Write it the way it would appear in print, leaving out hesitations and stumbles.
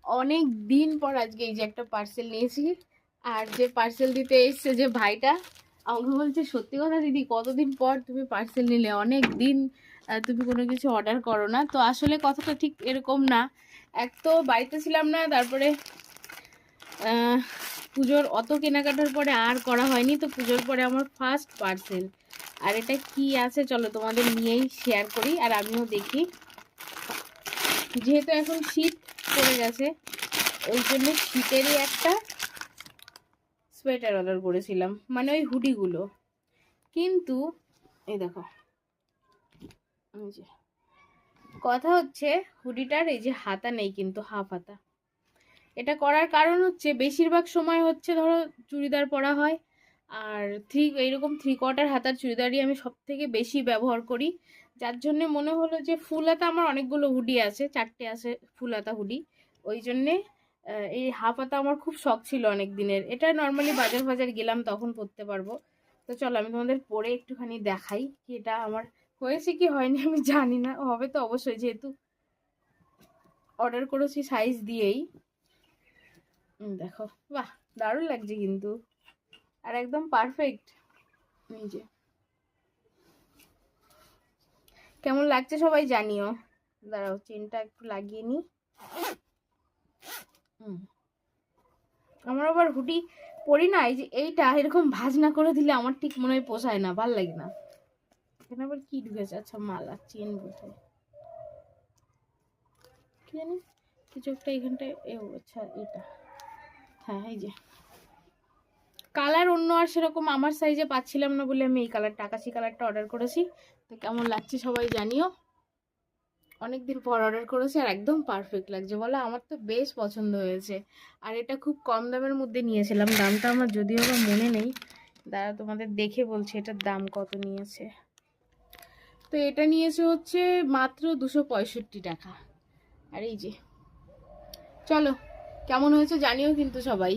অনেক দিন পর আজকে এই যে একটা পার্সেল নিয়েছি। আর যে পার্সেল দিতে এসছে যে ভাইটা আমাকে বলছে, সত্যি কথা দিদি, কতদিন পর তুমি পার্সেল নিলে, অনেক দিন তুমি কোনো কিছু অর্ডার করো না। তো আসলে কথাটা ঠিক এরকম না। এক তো বাড়িতে ছিলাম না, তারপরে পুজোর অত কেনাকাটার পরে আর করা হয়নি। তো পুজোর পরে আমার ফার্স্ট পার্সেল। আর এটা কি আছে চলো তোমাদের নিয়েই শেয়ার করি আর আমিও দেখি। যেহেতু এখন শীত পড়ে গেছে, ওই জন্য শীতেরই একটা সোয়েটার অর্ডার করেছিলাম, মানে ওই হুডিগুলো। কিন্তু এই দেখো, এই যে কথা হচ্ছে, হুডিটার এই যে হাতা নেই, কিন্তু হাফ হাতা। এটা করার কারণ হচ্ছে, বেশিরভাগ সময় হচ্ছে ধরো চুড়িদার পরা হয়, আর এইরকম 3/4 হাতার চুড়িদারই আমি সব থেকে বেশি ব্যবহার করি। যার জন্য মনে হলো যে ফুল হাতা, আমার অনেকগুলো হুডি আছে, 4টে আছে ফুল হাতা হুডি। ওই জন্যে এই হাফ হাতা আমার খুব শখ ছিল অনেক দিনের। এটা নর্মালি বাজার বাজার গেলাম তখন পরতে পারবো। তো চলো আমি তোমাদের পরে একটুখানি দেখাই কি এটা আমার হয়েছে কি হয়নি আমি জানি না, হবে তো অবশ্যই, যেহেতু অর্ডার করেছি সাইজ দিয়েই। দেখো, বাহ, দারুণ লাগছে কিন্তু, আর একদম পারফেক্ট। এই যে কেমন লাগছে সবাই জানিও। দাঁড়াও, চেনটা একটু লাগিয়ে নি। আমার আবার হুডি পরি না, এই যে এইটা এরকম ভাঁজ না করে দিলে আমার ঠিক মনে হয় পোষায় না, ভাল লাগে না। এখানে আবার কি ঢুকেছে? আচ্ছা, মালা, চেন বোধহয়, কি জানি কিছু একটা এখানটায়। আচ্ছা এটা, হ্যাঁ এই যে কালার অন্য আর সেরকম আমার সাইজে পাচ্ছিলাম না বলে আমি এই কালারটা, আকাশি কালারটা অর্ডার করেছি। তো কেমন লাগছে সবাই জানিও। অনেকদিন পর অর্ডার করেছি আর একদম পারফেক্ট লাগছে বলো, আমার তো বেশ পছন্দ হয়েছে। আর এটা খুব কম দামের মধ্যে নিয়েছিলাম, দামটা আমার যদিও বা মনে নেই, দাঁড়া তোমাদের দেখে বলছি এটার দাম কত নিয়েছে। তো এটা নিয়েছে হচ্ছে মাত্র 265 টাকা। আর এই যে, চলো কেমন হয়েছে জানিও কিন্তু সবাই।